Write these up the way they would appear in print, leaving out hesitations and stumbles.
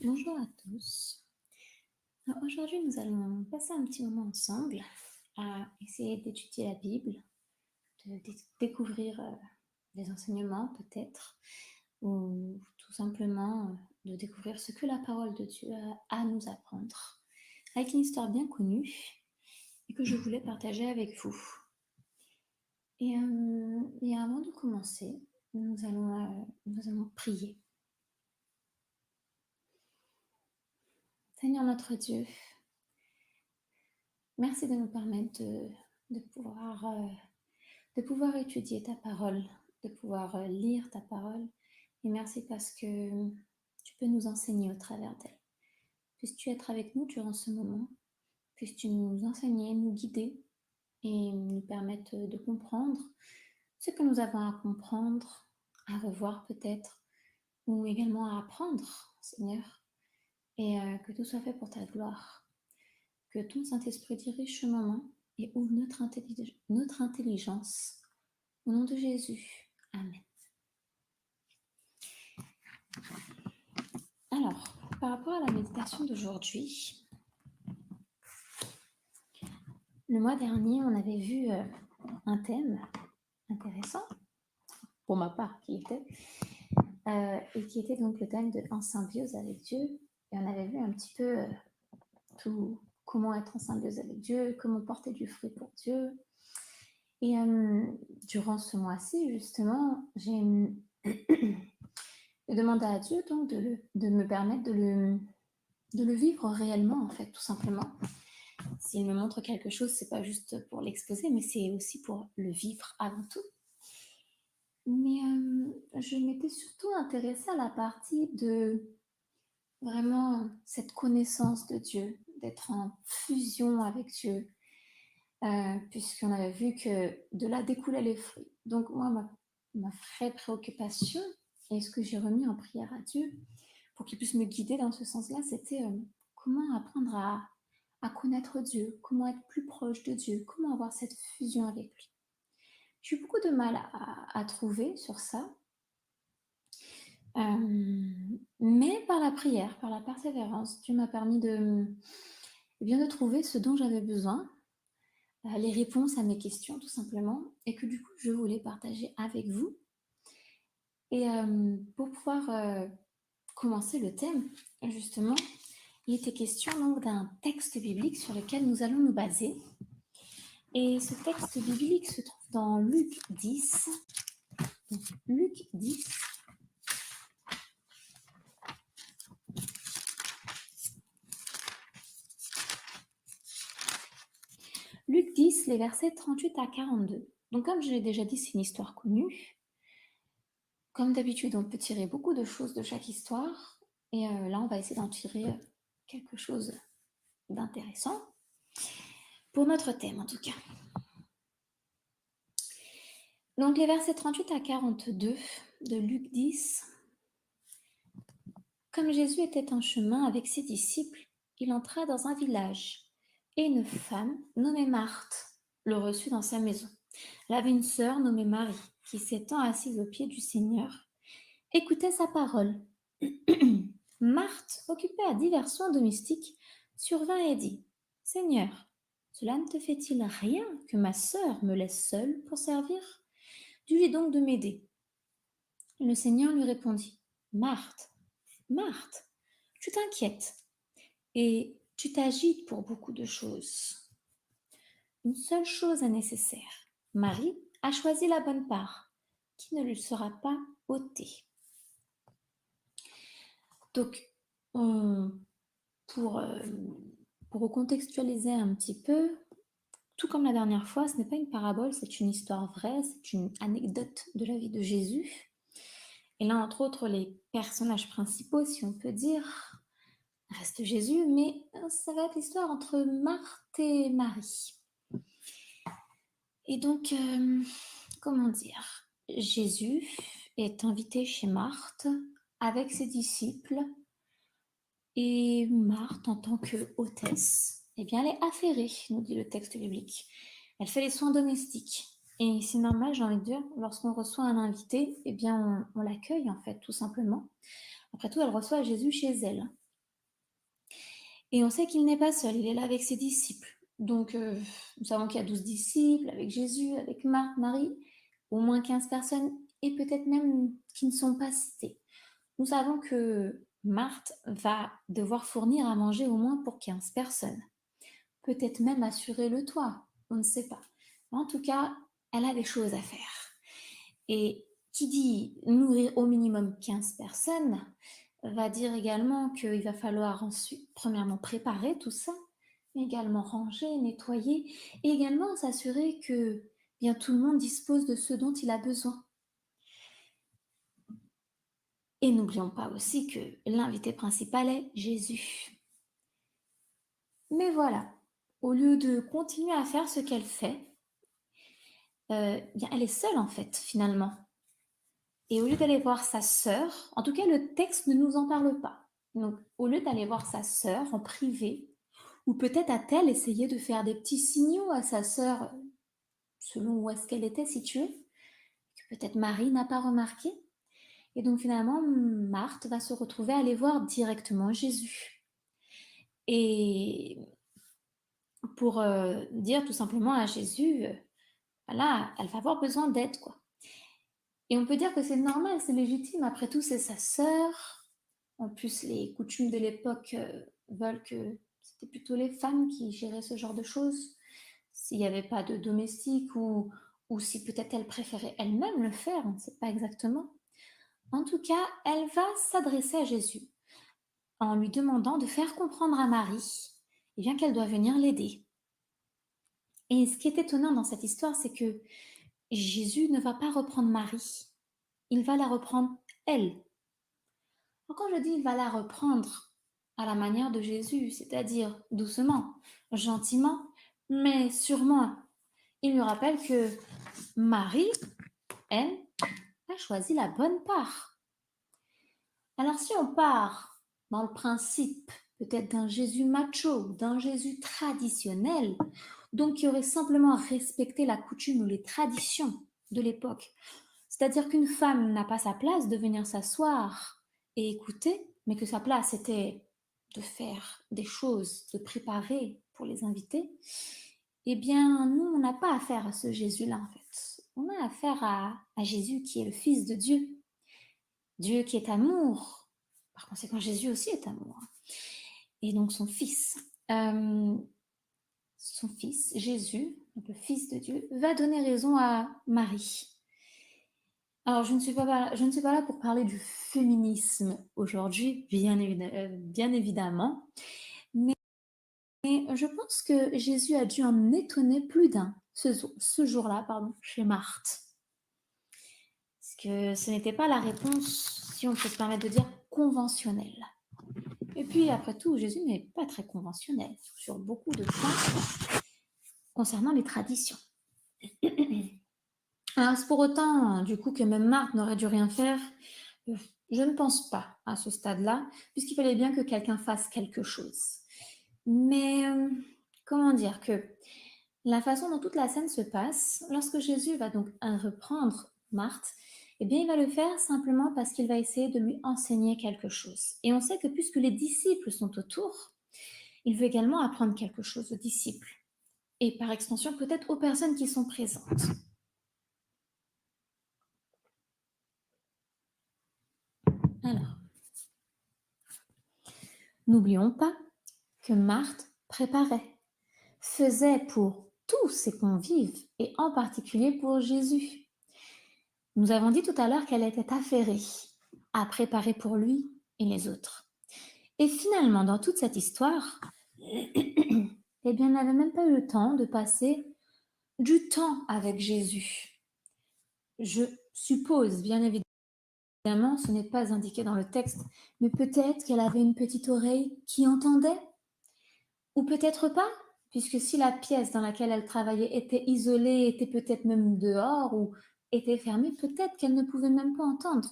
Bonjour à tous. Alors, aujourd'hui, nous allons passer un petit moment ensemble à essayer d'étudier la Bible, de découvrir des enseignements peut-être, ou tout simplement de découvrir ce que la parole de Dieu a à nous apprendre, avec une histoire bien connue et que je voulais partager avec vous. Et avant de commencer, nous allons prier. Seigneur notre Dieu, merci de nous permettre de pouvoir, de pouvoir étudier ta parole, de pouvoir lire ta parole. Et merci parce que tu peux nous enseigner au travers d'elle. Puisses-tu être avec nous durant ce moment, puisses-tu nous enseigner, nous guider et nous permettre de comprendre ce que nous avons à comprendre, à revoir peut-être, ou également à apprendre, Seigneur, et que tout soit fait pour ta gloire. Que ton Saint-Esprit dirige ce moment et ouvre notre intelligence. Au nom de Jésus. Amen. Alors, par rapport à la méditation d'aujourd'hui, le mois dernier, on avait vu un thème intéressant, pour ma part, et qui était donc le thème de en symbiose avec Dieu. Et on avait vu un petit peu tout, comment être en symbiose avec Dieu, comment porter du fruit pour Dieu. Et durant ce mois-ci, justement, j'ai demandé à Dieu donc de me permettre de le vivre réellement, en fait, tout simplement. S'il me montre quelque chose, c'est pas juste pour l'exposer, mais c'est aussi pour le vivre avant tout. Mais je m'étais surtout intéressée à la partie de vraiment cette connaissance de Dieu, d'être en fusion avec Dieu, puisqu'on avait vu que de là découlaient les fruits. Donc moi, ma vraie préoccupation, et ce que j'ai remis en prière à Dieu, pour qu'il puisse me guider dans ce sens-là, c'était comment apprendre à connaître Dieu, comment être plus proche de Dieu, comment avoir cette fusion avec lui. J'ai eu beaucoup de mal à trouver sur ça, mais par la prière, par la persévérance, Dieu m'a permis de trouver ce dont j'avais besoin, les réponses à mes questions tout simplement, et que du coup je voulais partager avec vous. Et pour pouvoir commencer le thème, justement, il était question donc d'un texte biblique sur lequel nous allons nous baser. Et ce texte biblique se trouve dans Luc 10. Donc, Luc 10. Luc 10, les versets 38 à 42. Donc comme je l'ai déjà dit, c'est une histoire connue. Comme d'habitude, on peut tirer beaucoup de choses de chaque histoire. Et là, on va essayer d'en tirer quelque chose d'intéressant. Pour notre thème, en tout cas. Donc les versets 38 à 42 de Luc 10. Comme Jésus était en chemin avec ses disciples, il entra dans un village, et une femme nommée Marthe le reçut dans sa maison. Elle avait une sœur nommée Marie, qui s'étant assise aux pieds du Seigneur, écoutait sa parole. Marthe, occupée à divers soins domestiques, survint et dit, « Seigneur, cela ne te fait-il rien que ma sœur me laisse seule pour servir? Dis-lui donc de m'aider. » Le Seigneur lui répondit, « Marthe, Marthe, tu t'inquiètes et tu t'agites pour beaucoup de choses. Une seule chose est nécessaire. Marie a choisi la bonne part, qui ne lui sera pas ôtée. » Donc, pour recontextualiser un petit peu, tout comme la dernière fois, ce n'est pas une parabole, c'est une histoire vraie, c'est une anecdote de la vie de Jésus. Et là, entre autres, les personnages principaux, si on peut dire, reste Jésus, mais ça va être l'histoire entre Marthe et Marie. Et donc, comment dire, Jésus est invité chez Marthe avec ses disciples, et Marthe, en tant que hôtesse, eh bien, elle est affairée, nous dit le texte biblique. Elle fait les soins domestiques. Et c'est normal, j'ai envie de dire, lorsqu'on reçoit un invité, eh bien, on l'accueille, en fait, tout simplement. Après tout, elle reçoit Jésus chez elle. Et on sait qu'il n'est pas seul, il est là avec ses disciples. Donc, nous savons qu'il y a 12 disciples avec Jésus, avec Marthe, Marie, au moins 15 personnes, et peut-être même qui ne sont pas citées. Nous savons que Marthe va devoir fournir à manger au moins pour 15 personnes. Peut-être même assurer le toit, on ne sait pas. En tout cas, elle a des choses à faire. Et qui dit nourrir au minimum 15 personnes va dire également qu'il va falloir ensuite, premièrement, préparer tout ça, mais également ranger, nettoyer, et également s'assurer que bien tout le monde dispose de ce dont il a besoin. Et n'oublions pas aussi que l'invité principal est Jésus. Mais voilà, au lieu de continuer à faire ce qu'elle fait, bien elle est seule en fait, finalement. Et au lieu d'aller voir sa sœur, en tout cas le texte ne nous en parle pas. Donc au lieu d'aller voir sa sœur en privé, ou peut-être a-t-elle essayé de faire des petits signaux à sa sœur selon où est-ce qu'elle était située, que peut-être Marie n'a pas remarqué. Et donc finalement, Marthe va se retrouver à aller voir directement Jésus. Et pour dire tout simplement à Jésus, voilà, elle va avoir besoin d'aide, quoi. Et on peut dire que c'est normal, c'est légitime. Après tout, c'est sa sœur. En plus, les coutumes de l'époque veulent que c'était plutôt les femmes qui géraient ce genre de choses. S'il n'y avait pas de domestique ou si peut-être elle préférait elle-même le faire, on ne sait pas exactement. En tout cas, elle va s'adresser à Jésus en lui demandant de faire comprendre à Marie eh bien, qu'elle doit venir l'aider. Et ce qui est étonnant dans cette histoire, c'est que Jésus ne va pas reprendre Marie, il va la reprendre elle. Alors, quand je dis il va la reprendre à la manière de Jésus, c'est-à-dire doucement, gentiment, mais sûrement, il lui rappelle que Marie, elle, a choisi la bonne part. Alors si on part dans le principe peut-être d'un Jésus macho, d'un Jésus traditionnel, donc qui aurait simplement respecté la coutume ou les traditions de l'époque, c'est-à-dire qu'une femme n'a pas sa place de venir s'asseoir et écouter, mais que sa place était de faire des choses, de préparer pour les invités, eh bien, nous, on n'a pas affaire à ce Jésus-là, en fait. On a affaire à Jésus qui est le Fils de Dieu, Dieu qui est amour. Par conséquent, Jésus aussi est amour. Et donc, son Fils, Jésus, le Fils de Dieu, va donner raison à Marie. Alors, je ne suis pas là pour parler du féminisme aujourd'hui, bien évidemment, mais je pense que Jésus a dû en étonner plus d'un ce jour-là, chez Marthe. Parce que ce n'était pas la réponse, si on peut se permettre de dire, conventionnelle. Et puis, après tout, Jésus n'est pas très conventionnel sur beaucoup de points concernant les traditions. Alors, c'est pour autant, du coup, que même Marthe n'aurait dû rien faire. Je ne pense pas à ce stade-là, puisqu'il fallait bien que quelqu'un fasse quelque chose. Mais comment dire que la façon dont toute la scène se passe, lorsque Jésus va donc reprendre Marthe, eh bien, il va le faire simplement parce qu'il va essayer de lui enseigner quelque chose. Et on sait que puisque les disciples sont autour, il veut également apprendre quelque chose aux disciples. Et par extension, peut-être aux personnes qui sont présentes. Alors, n'oublions pas que Marthe préparait, faisait pour tous ses convives et en particulier pour Jésus. Nous avons dit tout à l'heure qu'elle était affairée à préparer pour lui et les autres. Et finalement, dans toute cette histoire, eh bien, elle n'avait même pas eu le temps de passer du temps avec Jésus. Je suppose, bien évidemment, ce n'est pas indiqué dans le texte, mais peut-être qu'elle avait une petite oreille qui entendait, ou peut-être pas, puisque si la pièce dans laquelle elle travaillait était isolée, était peut-être même dehors ou était fermée, peut-être qu'elle ne pouvait même pas entendre.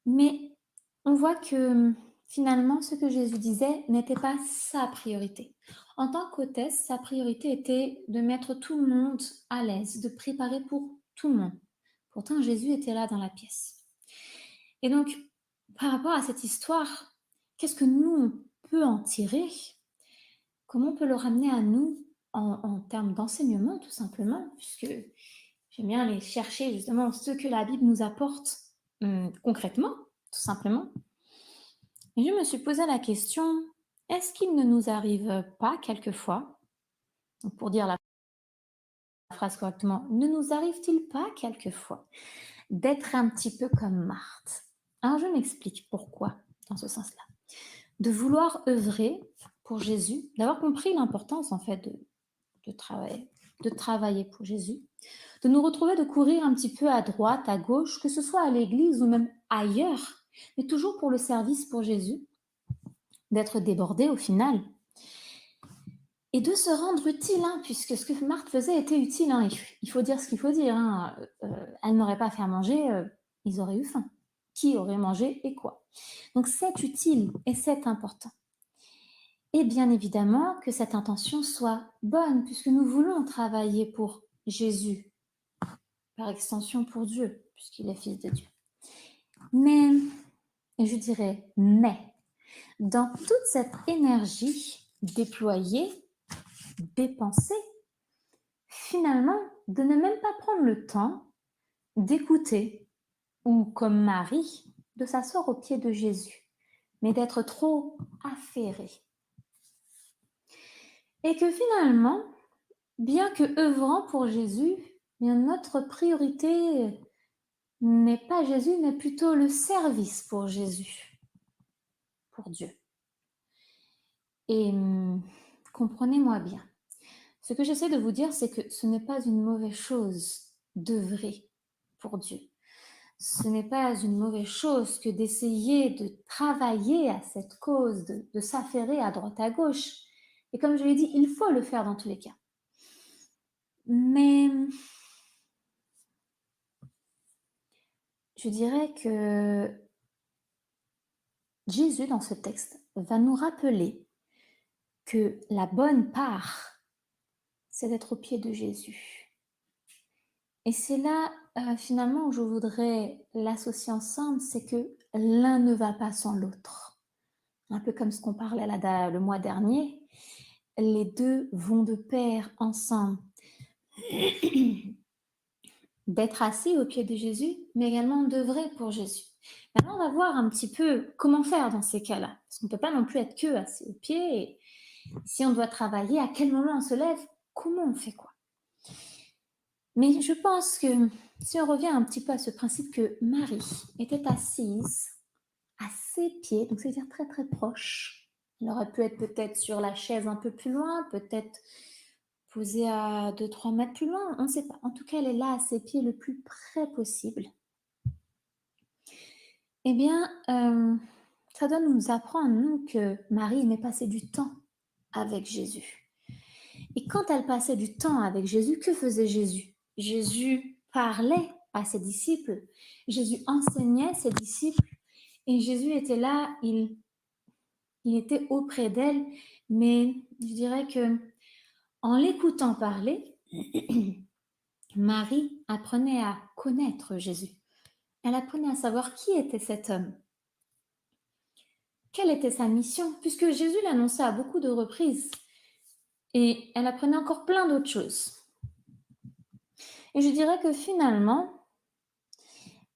Mais on voit que finalement, ce que Jésus disait n'était pas sa priorité. En tant qu'hôtesse, sa priorité était de mettre tout le monde à l'aise, de préparer pour tout le monde. Pourtant, Jésus était là dans la pièce. Et donc, par rapport à cette histoire, qu'est-ce que nous, on peut en tirer? Comment on peut le ramener à nous en termes d'enseignement, tout simplement, puisque j'aime bien aller chercher justement ce que la Bible nous apporte concrètement, tout simplement. Et je me suis posé la question, est-ce qu'il ne nous arrive pas quelquefois, donc pour dire la phrase correctement, ne nous arrive-t-il pas quelquefois d'être un petit peu comme Marthe? Alors je m'explique pourquoi dans ce sens-là. De vouloir œuvrer pour Jésus, d'avoir compris l'importance en fait de travailler pour Jésus, de nous retrouver, de courir un petit peu à droite, à gauche, que ce soit à l'église ou même ailleurs, mais toujours pour le service pour Jésus, d'être débordé au final, et de se rendre utile, hein, puisque ce que Marthe faisait était utile. Hein, il faut dire ce qu'il faut dire. Hein, elle n'aurait pas fait à manger, ils auraient eu faim. Qui aurait mangé et quoi? Donc c'est utile et c'est important. Et bien évidemment que cette intention soit bonne, puisque nous voulons travailler pour Jésus, par extension pour Dieu, puisqu'il est Fils de Dieu. Mais, et je dirais mais, dans toute cette énergie déployée, dépensée, finalement, de ne même pas prendre le temps d'écouter, ou comme Marie, de s'asseoir aux pieds de Jésus, mais d'être trop affairée. Et que finalement, bien que œuvrant pour Jésus, bien notre priorité n'est pas Jésus, mais plutôt le service pour Jésus, pour Dieu. Et comprenez-moi bien. Ce que j'essaie de vous dire, c'est que ce n'est pas une mauvaise chose d'œuvrer pour Dieu. Ce n'est pas une mauvaise chose que d'essayer de travailler à cette cause, de s'affairer à droite à gauche. Et comme je l'ai dit, il faut le faire dans tous les cas. Mais je dirais que Jésus, dans ce texte, va nous rappeler que la bonne part, c'est d'être au pied de Jésus. Et c'est là, finalement, où je voudrais l'associer ensemble, c'est que l'un ne va pas sans l'autre. Un peu comme ce qu'on parlait là, le mois dernier, les deux vont de pair ensemble. D'être assis au pied de Jésus, mais également d'œuvrer pour Jésus. Maintenant, on va voir un petit peu comment faire dans ces cas-là. Parce qu'on ne peut pas non plus être que assis au pied. Et si on doit travailler, à quel moment on se lève? Comment on fait quoi? Mais je pense que si on revient un petit peu à ce principe que Marie était assise à ses pieds, donc c'est-à-dire très très proche. Elle aurait pu être peut-être sur la chaise un peu plus loin, peut-être posée à 2-3 mètres plus loin, on ne sait pas. En tout cas, elle est là à ses pieds le plus près possible. Eh bien, ça doit nous apprendre, nous, que Marie aimait passer du temps avec Jésus. Et quand elle passait du temps avec Jésus, que faisait Jésus? Jésus parlait à ses disciples, Jésus enseignait ses disciples, et Jésus était là, il était auprès d'elle, mais je dirais que en l'écoutant parler, Marie apprenait à connaître Jésus. Elle apprenait à savoir qui était cet homme. Quelle était sa mission? Puisque Jésus l'annonçait à beaucoup de reprises. Et elle apprenait encore plein d'autres choses. Et je dirais que finalement,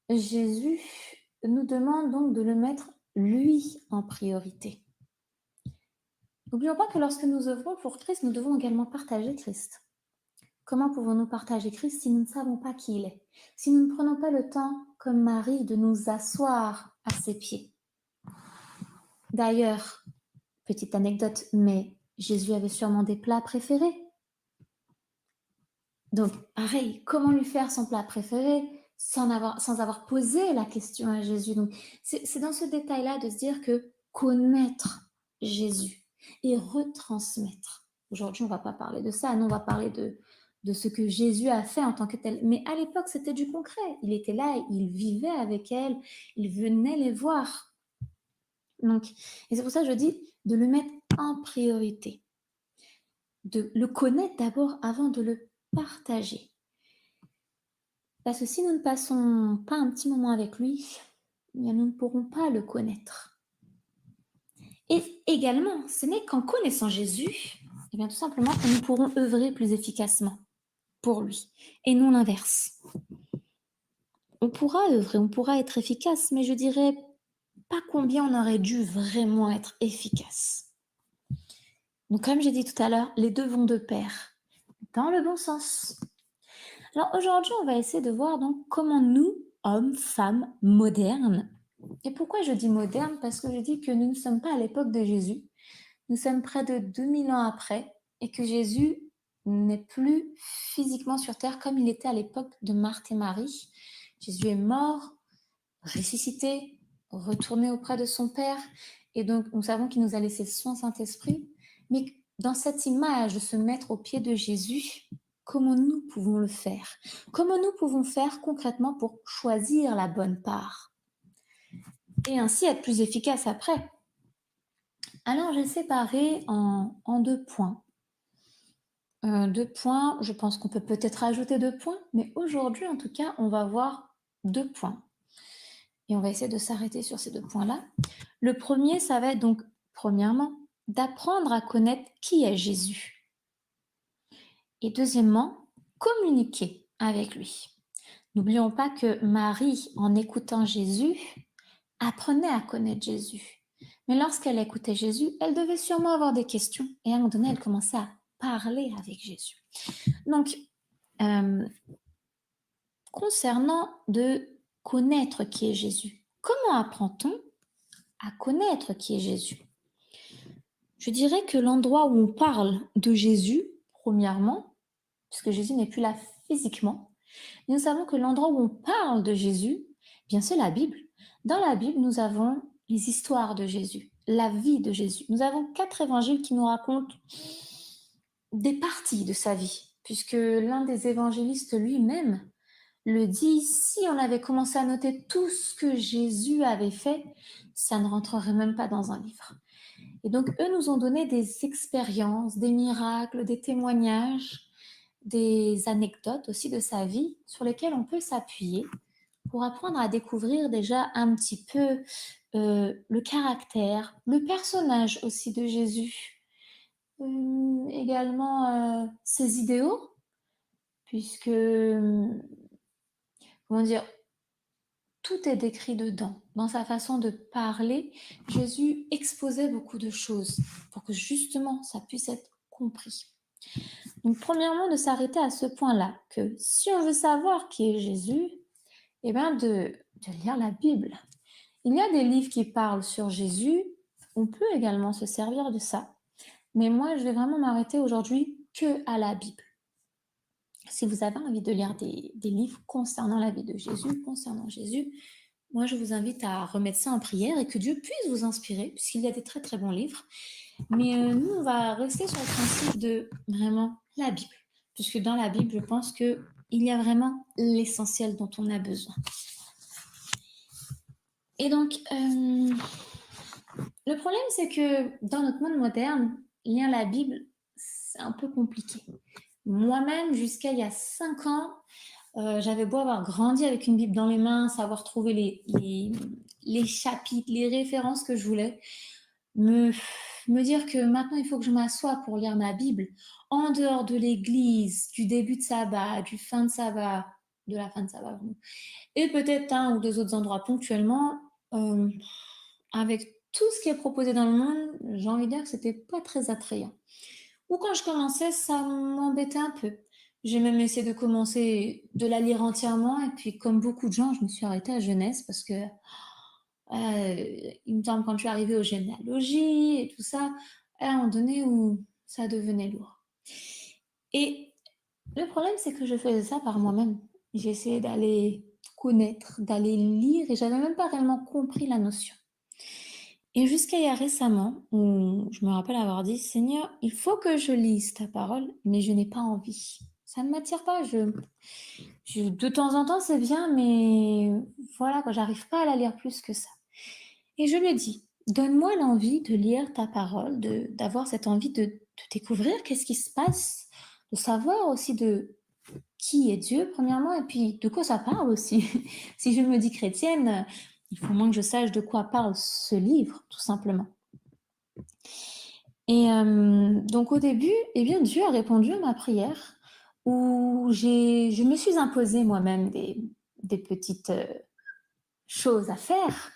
Jésus nous demande donc de le mettre, lui, en priorité. N'oublions pas que lorsque nous œuvrons pour Christ, nous devons également partager Christ. Comment pouvons-nous partager Christ si nous ne savons pas qui il est? Si nous ne prenons pas le temps, comme Marie, de nous asseoir à ses pieds? D'ailleurs, petite anecdote, mais Jésus avait sûrement des plats préférés. Donc, pareil, comment lui faire son plat préféré sans avoir posé la question à Jésus? Donc, c'est dans ce détail-là de se dire que connaître Jésus et retransmettre. Aujourd'hui, on ne va pas parler de ça, non, on va parler de ce que Jésus a fait en tant que tel. Mais à l'époque, c'était du concret. Il était là, il vivait avec elle, il venait les voir. Donc, et c'est pour ça que je dis de le mettre en priorité, de le connaître d'abord avant de le partager. Parce que si nous ne passons pas un petit moment avec lui, eh bien, nous ne pourrons pas le connaître. Et également, ce n'est qu'en connaissant Jésus, eh bien, tout simplement, que nous pourrons œuvrer plus efficacement pour lui, et non l'inverse. On pourra œuvrer, on pourra être efficace, mais je dirais pas combien on aurait dû vraiment être efficace. Donc, comme j'ai dit tout à l'heure, les deux vont de pair, dans le bon sens. Alors aujourd'hui, on va essayer de voir donc comment nous, hommes, femmes, modernes, et pourquoi je dis moderne? Parce que je dis que nous ne sommes pas à l'époque de Jésus, nous sommes près de 2000 ans après, et que Jésus n'est plus physiquement sur terre comme il était à l'époque de Marthe et Marie. Jésus est mort, ressuscité, retourné auprès de son Père, et donc nous savons qu'il nous a laissé son Saint-Esprit. Mais dans cette image de se mettre aux pieds de Jésus, comment nous pouvons le faire? Comment nous pouvons faire concrètement pour choisir la bonne part et ainsi être plus efficace après? Alors j'ai séparé en deux points. Deux points, je pense qu'on peut peut-être ajouter deux points, mais aujourd'hui en tout cas, on va voir deux points. Et on va essayer de s'arrêter sur ces deux points-là. Le premier, ça va être donc, premièrement, d'apprendre à connaître qui est Jésus. Et deuxièmement, communiquer avec lui. N'oublions pas que Marie, en écoutant Jésus, apprenait à connaître Jésus. Mais lorsqu'elle écoutait Jésus, elle devait sûrement avoir des questions. Et à un moment donné, elle commençait à parler avec Jésus. Donc, concernant de connaître qui est Jésus, comment apprend-on à connaître qui est Jésus? Je dirais que l'endroit où on parle de Jésus, premièrement, puisque Jésus n'est plus là physiquement, nous savons que l'endroit où on parle de Jésus, bien c'est la Bible. Dans la Bible, nous avons les histoires de Jésus, la vie de Jésus. Nous avons 4 évangiles qui nous racontent des parties de sa vie, puisque l'un des évangélistes lui-même le dit, si on avait commencé à noter tout ce que Jésus avait fait, ça ne rentrerait même pas dans un livre. Et donc, eux nous ont donné des expériences, des miracles, des témoignages, des anecdotes aussi de sa vie sur lesquelles on peut s'appuyer pour apprendre à découvrir déjà un petit peu le caractère, le personnage aussi de Jésus, également ses idéaux, puisque, comment dire, tout est décrit dedans. Dans sa façon de parler, Jésus exposait beaucoup de choses pour que justement ça puisse être compris. Donc premièrement, de s'arrêter à ce point-là, que si on veut savoir qui est Jésus, eh bien de lire la Bible. Il y a des livres qui parlent sur Jésus, on peut également se servir de ça, mais moi je vais vraiment m'arrêter aujourd'hui que à la Bible. Si vous avez envie de lire des livres concernant la vie de Jésus, concernant Jésus, moi je vous invite à remettre ça en prière et que Dieu puisse vous inspirer, puisqu'il y a des très très bons livres. Mais nous, on va rester sur le principe de vraiment la Bible, puisque dans la Bible, je pense qu'il y a vraiment l'essentiel dont on a besoin. Et donc, le problème, c'est que dans notre monde moderne, lire la Bible, c'est un peu compliqué. Moi-même, jusqu'à il y a 5 ans, j'avais beau avoir grandi avec une Bible dans les mains, savoir trouver les chapitres, les références que je voulais, me dire que maintenant il faut que je m'assoie pour lire ma Bible en dehors de l'église, du début de sabbat, du fin de sabbat, de la fin de sabbat, et peut-être un ou deux autres endroits ponctuellement, avec tout ce qui est proposé dans le monde, j'ai envie de dire que c'était pas très attrayant. Ou quand je commençais, ça m'embêtait un peu. J'ai même essayé de commencer de la lire entièrement, et puis comme beaucoup de gens, je me suis arrêtée à Genèse parce que il me semble quand je suis arrivée aux généalogies et tout ça, à un moment donné où ça devenait lourd. Et le problème, c'est que je faisais ça par moi-même. J'ai essayé d'aller connaître, d'aller lire, et j'avais même pas réellement compris la notion. Et jusqu'à il y a récemment, où je me rappelle avoir dit, Seigneur, il faut que je lise ta parole, mais je n'ai pas envie. Ça ne m'attire pas. De temps en temps, c'est bien, mais voilà, j'arrive pas à la lire plus que ça. Et je lui dis, donne-moi l'envie de lire ta parole, d'avoir cette envie de découvrir qu'est-ce qui se passe, de savoir aussi de qui est Dieu, premièrement, et puis de quoi ça parle aussi. Si je me dis chrétienne, il faut au moins que je sache de quoi parle ce livre, tout simplement. Et donc au début, eh bien, Dieu a répondu à ma prière où je me suis imposé moi-même des petites choses à faire,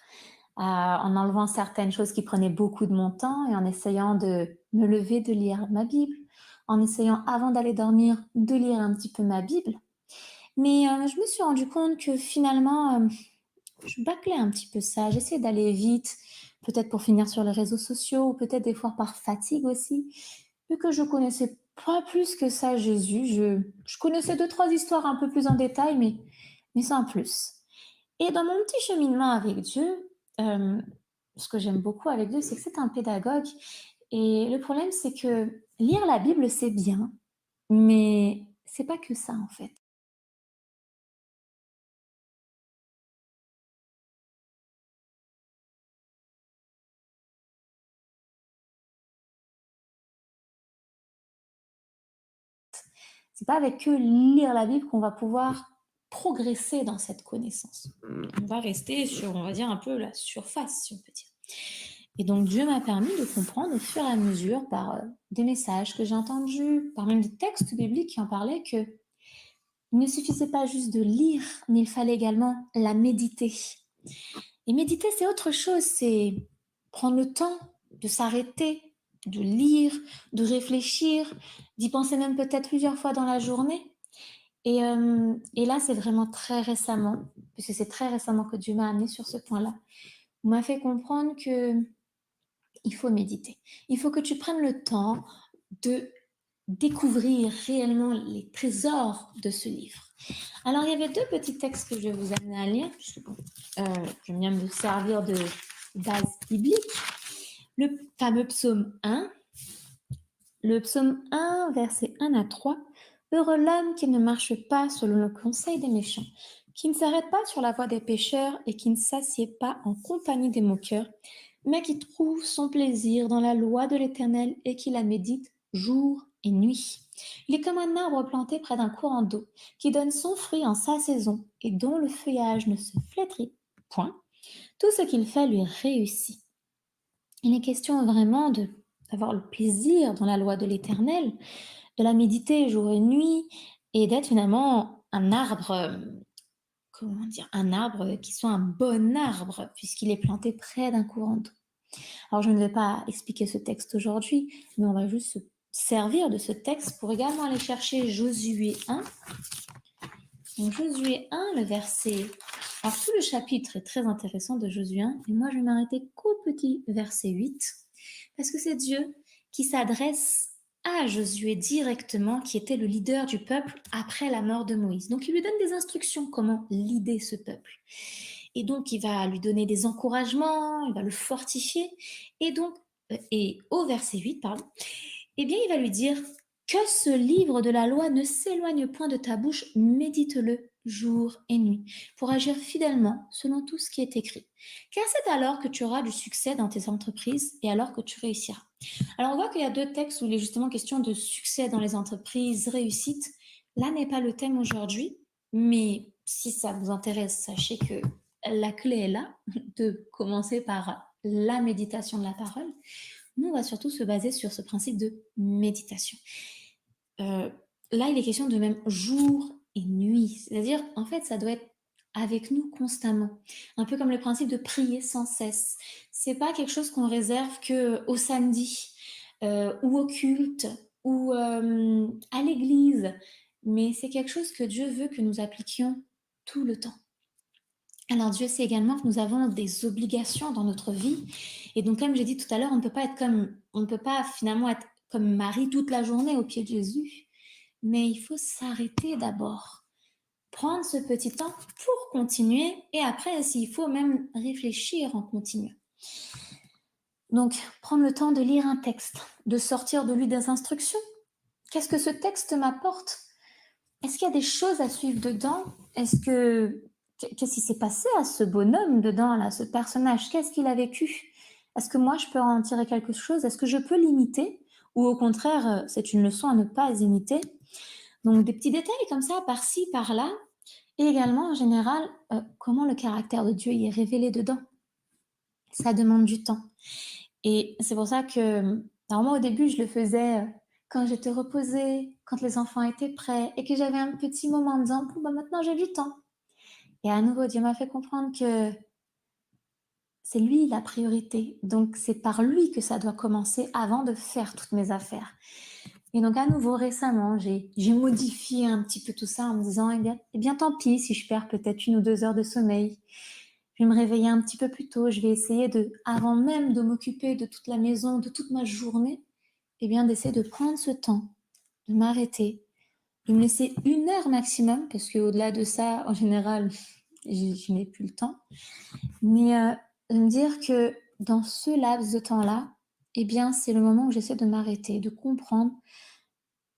en enlevant certaines choses qui prenaient beaucoup de mon temps et en essayant de me lever, de lire ma Bible, en essayant avant d'aller dormir de lire un petit peu ma Bible. Mais je me suis rendu compte que finalement, je bâclais un petit peu ça. J'essayais d'aller vite, peut-être pour finir sur les réseaux sociaux, ou peut-être des fois par fatigue aussi. Vu que je connaissais pas plus que ça Jésus, je connaissais deux, trois histoires un peu plus en détail, mais sans plus. Et dans mon petit cheminement avec Dieu, ce que j'aime beaucoup avec Dieu, c'est que c'est un pédagogue. Et le problème, c'est que lire la Bible, c'est bien, mais c'est pas que ça en fait. C'est pas avec que lire la Bible qu'on va pouvoir progresser dans cette connaissance. On va rester sur, on va dire, un peu la surface, si on peut dire. Et donc Dieu m'a permis de comprendre au fur et à mesure par des messages que j'ai entendus, par même des textes bibliques qui en parlaient, que il ne suffisait pas juste de lire, mais il fallait également la méditer. Et méditer, c'est autre chose, c'est prendre le temps de s'arrêter, de lire, de réfléchir, d'y penser même peut-être plusieurs fois dans la journée. Et là, c'est vraiment très récemment, puisque c'est très récemment que Dieu m'a amené sur ce point-là. Il m'a fait comprendre que il faut méditer. Il faut que tu prennes le temps de découvrir réellement les trésors de ce livre. Alors, il y avait deux petits textes que je vais vous amener à lire, puisque bon, j'aime bien me servir de base biblique. Le fameux psaume 1, le psaume 1, versets 1 à 3. Heureux l'homme qui ne marche pas selon le conseil des méchants, qui ne s'arrête pas sur la voie des pécheurs et qui ne s'assied pas en compagnie des moqueurs, mais qui trouve son plaisir dans la loi de l'Éternel et qui la médite jour et nuit. Il est comme un arbre planté près d'un courant d'eau, qui donne son fruit en sa saison et dont le feuillage ne se flétrit point. Tout ce qu'il fait lui réussit. Il est question vraiment d'avoir le plaisir dans la loi de l'Éternel, de la méditer jour et nuit et d'être finalement un arbre, comment dire, un arbre qui soit un bon arbre puisqu'il est planté près d'un courant d'eau. Alors je ne vais pas expliquer ce texte aujourd'hui, mais on va juste se servir de ce texte pour également aller chercher Josué 1. Donc Josué 1, le verset... Alors tout le chapitre est très intéressant de Josué 1, et moi je vais m'arrêter qu'au petit verset 8, parce que c'est Dieu qui s'adresse à Josué directement, qui était le leader du peuple après la mort de Moïse. Donc il lui donne des instructions comment leader ce peuple. Et donc il va lui donner des encouragements, il va le fortifier. Et donc, et au verset 8, pardon, eh bien il va lui dire que ce livre de la loi ne s'éloigne point de ta bouche, médite-le jour et nuit, pour agir fidèlement selon tout ce qui est écrit. Car c'est alors que tu auras du succès dans tes entreprises et alors que tu réussiras. Alors on voit qu'il y a deux textes où il est justement question de succès dans les entreprises, réussite. Là n'est pas le thème aujourd'hui, mais si ça vous intéresse, sachez que la clé est là, de commencer par la méditation de la parole. Nous, on va surtout se baser sur ce principe de méditation. Là, il est question de même jour et nuit. C'est-à-dire, en fait, ça doit être avec nous constamment. Un peu comme le principe de prier sans cesse. C'est pas quelque chose qu'on réserve que au samedi, ou au culte, ou à l'église. Mais c'est quelque chose que Dieu veut que nous appliquions tout le temps. Alors Dieu sait également que nous avons des obligations dans notre vie. Et donc, comme j'ai dit tout à l'heure, on ne peut pas finalement être comme Marie toute la journée au pied de Jésus. Mais il faut s'arrêter d'abord, prendre ce petit temps pour continuer et après, s'il faut, même réfléchir en continuant. Donc, prendre le temps de lire un texte, de sortir de lui des instructions. Qu'est-ce que ce texte m'apporte? Est-ce qu'il y a des choses à suivre dedans? Qu'est-ce qui s'est passé à ce bonhomme dedans, là, ce personnage? Qu'est-ce qu'il a vécu? Est-ce que moi, je peux en tirer quelque chose? Est-ce que je peux l'imiter? Ou au contraire, c'est une leçon à ne pas imiter? Donc, des petits détails comme ça, par-ci, par-là. Et également, en général, comment le caractère de Dieu y est révélé dedans. Ça demande du temps. Et c'est pour ça que, alors moi, au début, je le faisais quand j'étais reposée, quand les enfants étaient prêts et que j'avais un petit moment en me disant, bon, bah, maintenant j'ai du temps. Et à nouveau, Dieu m'a fait comprendre que c'est lui la priorité. Donc, c'est par lui que ça doit commencer avant de faire toutes mes affaires. Et donc, à nouveau, récemment, j'ai modifié un petit peu tout ça en me disant, eh bien, tant pis si je perds peut-être 1 ou 2 heures de sommeil. Je vais me réveiller un petit peu plus tôt. Je vais essayer de, avant même de m'occuper de toute la maison, de toute ma journée, eh bien, d'essayer de prendre ce temps, de m'arrêter, de me laisser 1 heure maximum, parce qu'au-delà de ça, en général, je n'ai plus le temps. Mais de me dire que dans ce laps de temps-là, eh bien, c'est le moment où j'essaie de m'arrêter, de comprendre,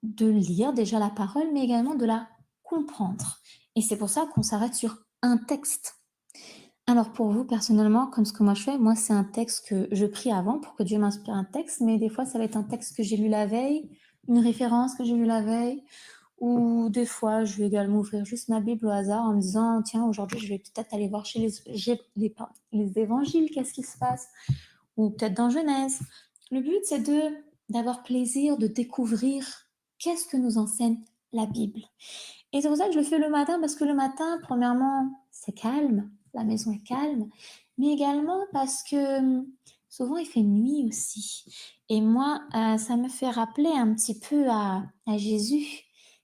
de lire déjà la parole, mais également de la comprendre. Et c'est pour ça qu'on s'arrête sur un texte. Alors pour vous, personnellement, comme ce que moi je fais, moi c'est un texte que je prie avant pour que Dieu m'inspire un texte, mais des fois ça va être un texte que j'ai lu la veille, une référence que j'ai lue la veille, ou des fois je vais également ouvrir juste ma Bible au hasard en me disant, tiens, aujourd'hui je vais peut-être aller voir chez les évangiles, qu'est-ce qui se passe, ou peut-être dans Genèse. Le but c'est d'avoir plaisir, de découvrir qu'est-ce que nous enseigne la Bible. Et c'est pour ça que je le fais le matin, parce que le matin, premièrement, c'est calme, la maison est calme, mais également parce que souvent il fait nuit aussi. Et moi, ça me fait rappeler un petit peu à Jésus,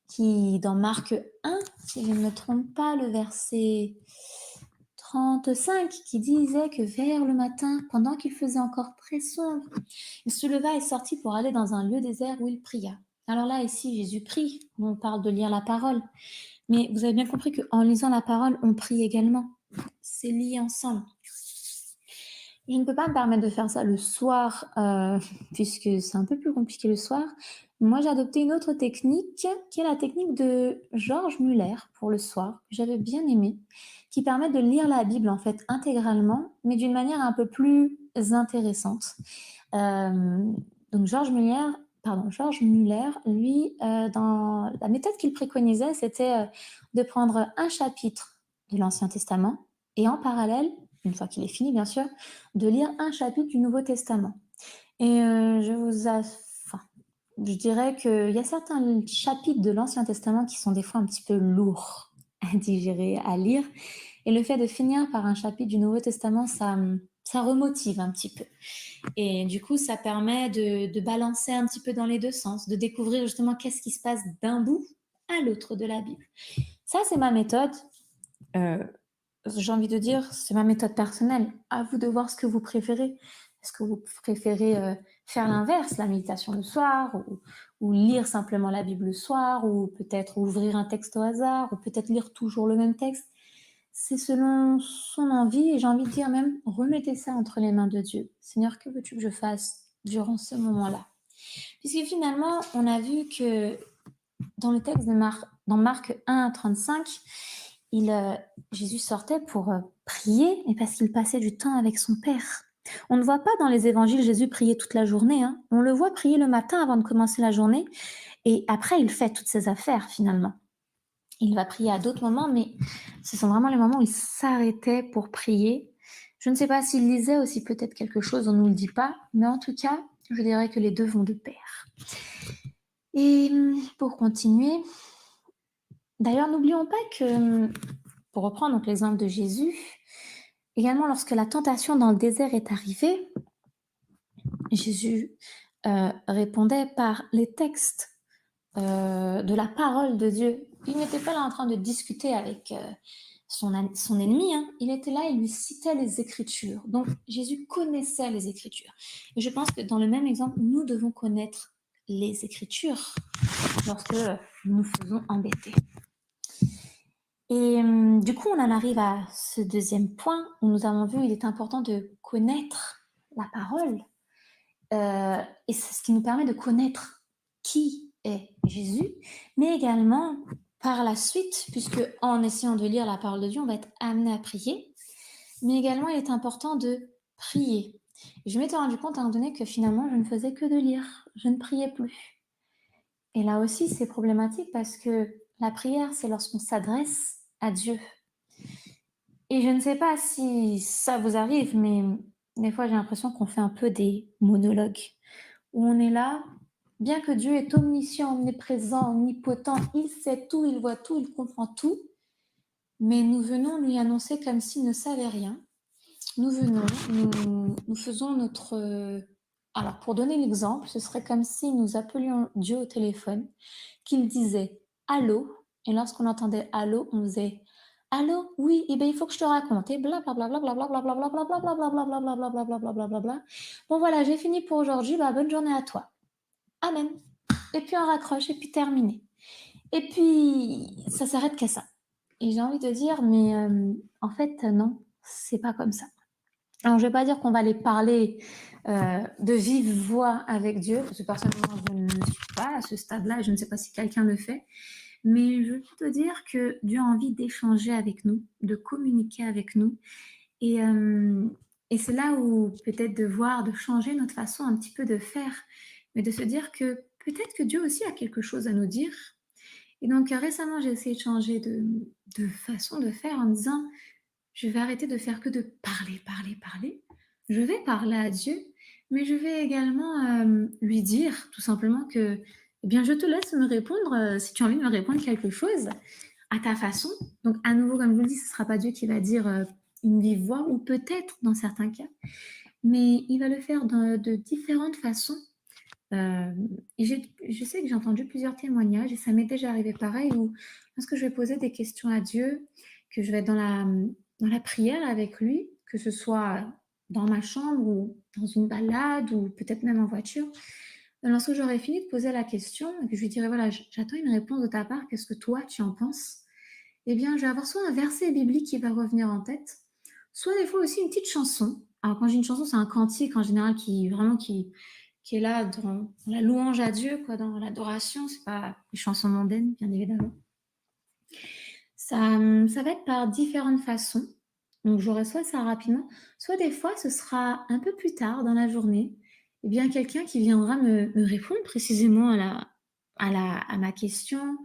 qui, dans Marc 1, si je ne me trompe pas, le verset 35, qui disait que vers le matin, pendant qu'il faisait encore très sombre, il se leva et sortit pour aller dans un lieu désert où il pria. Alors là, ici, Jésus prie, on parle de lire la parole. Mais vous avez bien compris qu'en lisant la parole, on prie également. C'est lié ensemble. Je ne peux pas me permettre de faire ça le soir, puisque c'est un peu plus compliqué le soir. Moi, j'ai adopté une autre technique, qui est la technique de George Muller pour le soir, que j'avais bien aimé, qui permet de lire la Bible en fait intégralement, mais d'une manière un peu plus intéressante. Donc George Muller, lui, dans la méthode qu'il préconisait, c'était de prendre un chapitre de l'Ancien Testament et en parallèle, une fois qu'il est fini bien sûr, de lire un chapitre du Nouveau Testament. Et je dirais qu'il y a certains chapitres de l'Ancien Testament qui sont des fois un petit peu lourds à digérer, à lire. Et le fait de finir par un chapitre du Nouveau Testament, ça remotive un petit peu. Et du coup, ça permet de balancer un petit peu dans les deux sens, de découvrir justement qu'est-ce qui se passe d'un bout à l'autre de la Bible. Ça, c'est ma méthode. J'ai envie de dire, c'est ma méthode personnelle. À vous de voir ce que vous préférez. Est-ce que vous préférez faire l'inverse, la méditation le soir, ou lire simplement la Bible le soir, ou peut-être ouvrir un texte au hasard, ou peut-être lire toujours le même texte? C'est selon son envie, et j'ai envie de dire même, remettez ça entre les mains de Dieu. Seigneur, que veux-tu que je fasse durant ce moment-là? Puisque finalement, on a vu que dans le texte de dans Marc 1, 35, Jésus sortait pour prier, et parce qu'il passait du temps avec son Père. On ne voit pas dans les évangiles Jésus prier toute la journée, hein. On le voit prier le matin avant de commencer la journée, et après il fait toutes ses affaires finalement. Il va prier à d'autres moments, mais ce sont vraiment les moments où il s'arrêtait pour prier. Je ne sais pas s'il lisait aussi peut-être quelque chose, on ne nous le dit pas, mais en tout cas, je dirais que les deux vont de pair. Et pour continuer, d'ailleurs, n'oublions pas que, pour reprendre donc l'exemple de Jésus, également lorsque la tentation dans le désert est arrivée, Jésus répondait par les textes de la parole de Dieu. Il n'était pas là en train de discuter avec son ennemi, hein. Il était là, il lui citait les Écritures. Donc Jésus connaissait les Écritures. Et je pense que dans le même exemple, nous devons connaître les Écritures lorsque nous nous faisons embêter. Et du coup, on en arrive à ce deuxième point où nous avons vu qu'il est important de connaître la parole. Et c'est ce qui nous permet de connaître qui est Jésus, mais également par la suite, puisque en essayant de lire la parole de Dieu, on va être amené à prier, mais également il est important de prier. Et je m'étais rendu compte à un moment donné que finalement, je ne faisais que de lire, je ne priais plus. Et là aussi, c'est problématique parce que la prière, c'est lorsqu'on s'adresse à Dieu. Et je ne sais pas si ça vous arrive, mais des fois j'ai l'impression qu'on fait un peu des monologues, où on est là, bien que Dieu est omniscient, omniprésent, omnipotent, il sait tout, il voit tout, il comprend tout, mais nous venons lui annoncer comme s'il ne savait rien. Nous venons, nous faisons notre... Alors, pour donner l'exemple, ce serait comme si nous appelions Dieu au téléphone, qu'il disait «Allô?» et lorsqu'on entendait «Allô?» on faisait «Allô? Oui, eh bien, il faut que je te raconte» et blablabla, blablabla, blablabla, blablabla, blablabla, blablabla. Bon voilà, j'ai fini pour aujourd'hui, bah, bonne journée à toi. Amen. Et puis on raccroche et puis terminé. Et puis ça s'arrête qu'à ça. Et j'ai envie de dire, mais en fait, non, c'est pas comme ça. Alors, je ne vais pas dire qu'on va aller parler de vive voix avec Dieu, parce que personnellement, je ne suis pas à ce stade-là, et je ne sais pas si quelqu'un le fait, mais je veux te dire que Dieu a envie d'échanger avec nous, de communiquer avec nous, et, euh, et c'est là où peut-être de voir, de changer notre façon un petit peu de faire, mais de se dire que peut-être que Dieu aussi a quelque chose à nous dire. Et donc récemment, j'ai essayé de changer de façon de faire en me disant, je vais arrêter de faire que de parler, parler, parler. Je vais parler à Dieu, mais je vais également lui dire tout simplement que, eh bien, je te laisse me répondre si tu as envie de me répondre quelque chose à ta façon. Donc, à nouveau, comme je vous le dis, ce ne sera pas Dieu qui va dire une vive voix, ou peut-être dans certains cas, mais il va le faire de différentes façons. Et je sais que j'ai entendu plusieurs témoignages, et ça m'est déjà arrivé pareil, où lorsque je vais poser des questions à Dieu, que je vais être dans la prière avec lui, que ce soit dans ma chambre ou dans une balade ou peut-être même en voiture, lorsque j'aurai fini de poser la question et que je lui dirai, voilà, j'attends une réponse de ta part, qu'est-ce que toi tu en penses? Eh bien, je vais avoir soit un verset biblique qui va revenir en tête, soit des fois aussi une petite chanson. Alors, quand j'ai une chanson, c'est un cantique en général qui est là dans la louange à Dieu, quoi, dans l'adoration. C'est pas les chansons mondaines, bien évidemment. Ça va être par différentes façons. Donc, j'aurai soit ça rapidement, soit des fois, ce sera un peu plus tard dans la journée. Eh bien, quelqu'un qui viendra me répondre précisément à ma question,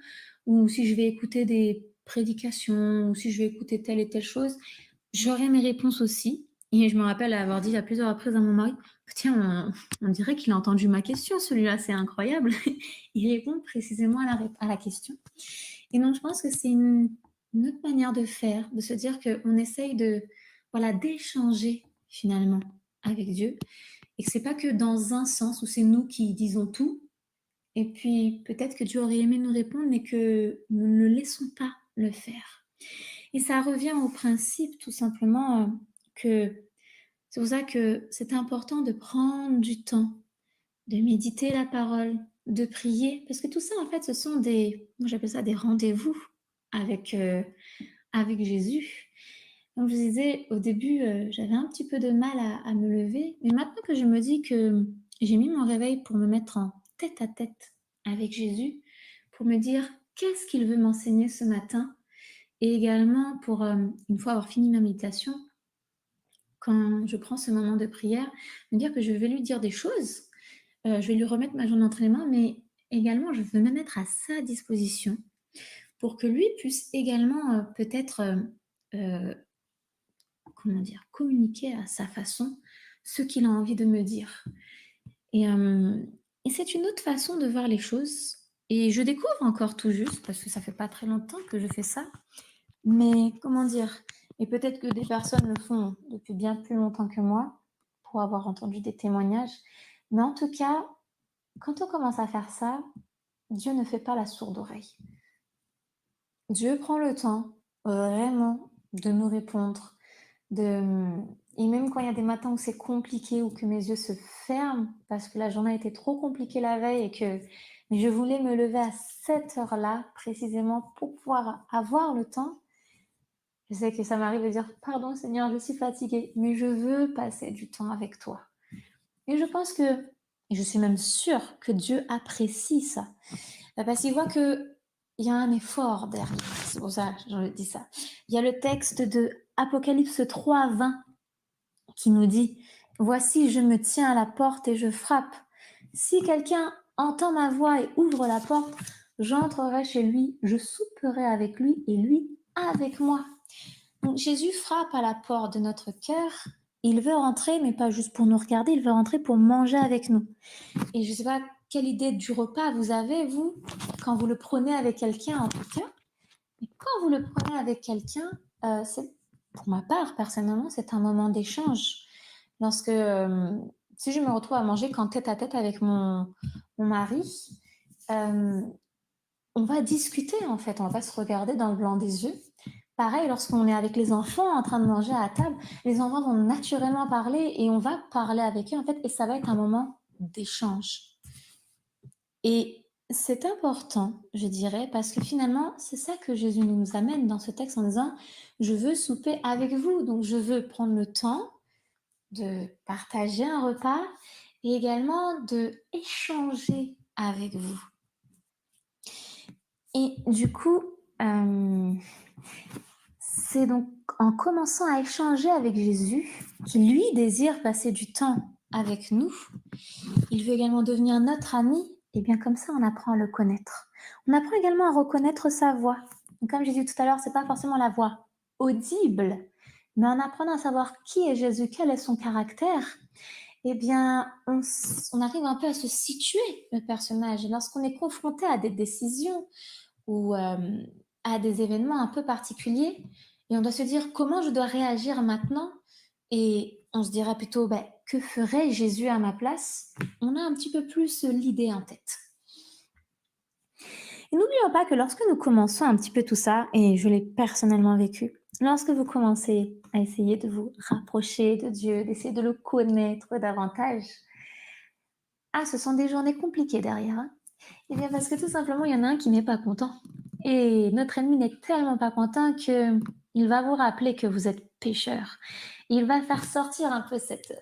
ou si je vais écouter des prédications, ou si je vais écouter telle et telle chose, j'aurai mes réponses aussi. Et je me rappelle avoir dit à plusieurs reprises à mon mari, tiens, on dirait qu'il a entendu ma question, celui-là, c'est incroyable. Il répond précisément à la question. Et donc, je pense que c'est une autre manière de faire, de se dire qu'on essaye voilà, d'échanger finalement avec Dieu, et que c'est pas que dans un sens où c'est nous qui disons tout, et puis peut-être que Dieu aurait aimé nous répondre, mais que nous ne le laissons pas le faire. Et ça revient au principe tout simplement que c'est pour ça que c'est important de prendre du temps, de méditer la parole, de prier, parce que tout ça, en fait, ce sont moi j'appelle ça des rendez-vous avec, avec Jésus. Comme je vous disais, au début, j'avais un petit peu de mal à me lever, mais maintenant que je me dis que j'ai mis mon réveil pour me mettre en tête à tête avec Jésus, pour me dire qu'est-ce qu'il veut m'enseigner ce matin, et également pour, une fois avoir fini ma méditation, quand je prends ce moment de prière, me dire que je vais lui dire des choses, je vais lui remettre ma journée entre les mains, mais également je veux me mettre à sa disposition pour que lui puisse également peut-être, comment dire, communiquer à sa façon ce qu'il a envie de me dire. Et, euh, et c'est une autre façon de voir les choses. Et je découvre encore tout juste, parce que ça fait pas très longtemps que je fais ça. Mais comment dire, et peut-être que des personnes le font depuis bien plus longtemps que moi, pour avoir entendu des témoignages. Mais en tout cas, quand on commence à faire ça, Dieu ne fait pas la sourde oreille. Dieu prend le temps vraiment de nous répondre. Et même quand il y a des matins où c'est compliqué, ou que mes yeux se ferment parce que la journée a été trop compliquée la veille et que mais je voulais me lever à cette heure-là précisément pour pouvoir avoir le temps, je sais que ça m'arrive de dire pardon Seigneur, je suis fatiguée, mais je veux passer du temps avec toi. Et je pense que, et je suis même sûre que Dieu apprécie ça. Parce qu'il voit qu'il y a un effort derrière. C'est pour ça que je dis ça. Il y a le texte de Apocalypse 3, 20 qui nous dit « Voici, je me tiens à la porte et je frappe. Si quelqu'un entend ma voix et ouvre la porte, j'entrerai chez lui, je souperai avec lui et lui avec moi. » Donc Jésus frappe à la porte de notre cœur il veut rentrer, mais pas juste pour nous regarder, il veut rentrer pour manger avec nous. Et je ne sais pas quelle idée du repas vous avez, vous, quand vous le prenez avec quelqu'un, en tout cas. Et quand vous le prenez avec quelqu'un, c'est, pour ma part, personnellement, c'est un moment d'échange. Lorsque, si je me retrouve à manger qu'en tête à tête avec mon mari, euh, on va discuter en fait, on va pas se regarder dans le blanc des yeux. Pareil, lorsqu'on est avec les enfants en train de manger à table, les enfants vont naturellement parler et on va parler avec eux en fait, et ça va être un moment d'échange. Et c'est important, je dirais, parce que finalement, c'est ça que Jésus nous amène dans ce texte en disant, je veux souper avec vous, donc je veux prendre le temps de partager un repas et également de échanger avec vous. Et du coup, c'est donc en commençant à échanger avec Jésus, qui lui désire passer du temps avec nous, il veut également devenir notre ami, et bien comme ça on apprend à le connaître. On apprend également à reconnaître sa voix. Et comme j'ai dit tout à l'heure, c'est pas forcément la voix audible, mais en apprenant à savoir qui est Jésus, quel est son caractère, eh bien on arrive un peu à se situer le personnage. Et lorsqu'on est confronté à des décisions ou à des événements un peu particuliers, et on doit se dire comment je dois réagir maintenant, et on se dira plutôt que ferait Jésus à ma place, on a un petit peu plus l'idée en tête. Et n'oublions pas que lorsque nous commençons un petit peu tout ça, et je l'ai personnellement vécu, lorsque vous commencez à essayer de vous rapprocher de Dieu, d'essayer de le connaître davantage, ce sont des journées compliquées derrière. Hein. Eh bien parce que tout simplement, il y en a un qui n'est pas content. Et notre ennemi n'est tellement pas content qu'il va vous rappeler que vous êtes pécheur. Il va faire sortir un peu cette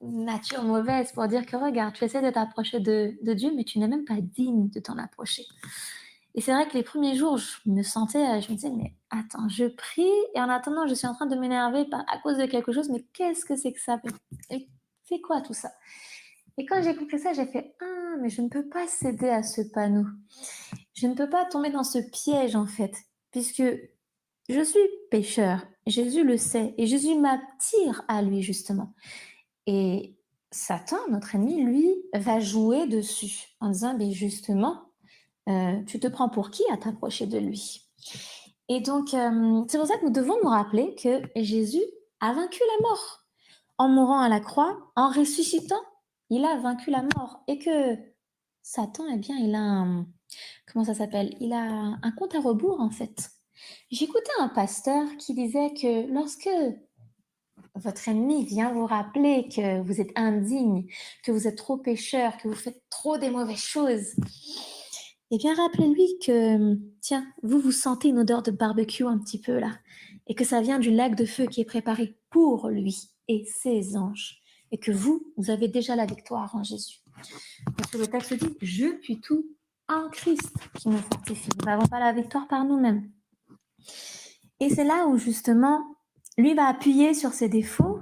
nature mauvaise pour dire que regarde, tu essaies de t'approcher de Dieu, mais tu n'es même pas digne de t'en approcher. Et c'est vrai que les premiers jours, je me disais, mais attends, je prie et en attendant, je suis en train de m'énerver à cause de quelque chose, mais qu'est-ce que c'est que ça? C'est quoi tout ça? Et quand j'ai compris ça, j'ai fait, mais je ne peux pas céder à ce panneau. Je ne peux pas tomber dans ce piège, en fait, puisque je suis pécheur. Jésus le sait et Jésus m'attire à lui, justement. Et Satan, notre ennemi, lui, va jouer dessus en disant, mais justement, tu te prends pour qui à t'approcher de lui? Et donc, c'est pour ça que nous devons nous rappeler que Jésus a vaincu la mort. En mourant à la croix, en ressuscitant, il a vaincu la mort. Et que Satan, eh bien, il a comment ça s'appelle? Il a un compte à rebours, en fait. J'écoutais un pasteur qui disait que lorsque votre ennemi vient vous rappeler que vous êtes indigne, que vous êtes trop pécheur, que vous faites trop des mauvaises choses, eh bien, rappelez-lui que, tiens, vous sentez une odeur de barbecue un petit peu là, et que ça vient du lac de feu qui est préparé pour lui et ses anges, et que vous avez déjà la victoire en Jésus. Parce que le texte dit, je puis tout en Christ qui nous fortifie. Nous n'avons pas la victoire par nous-mêmes. Et c'est là où justement, lui va appuyer sur ses défauts,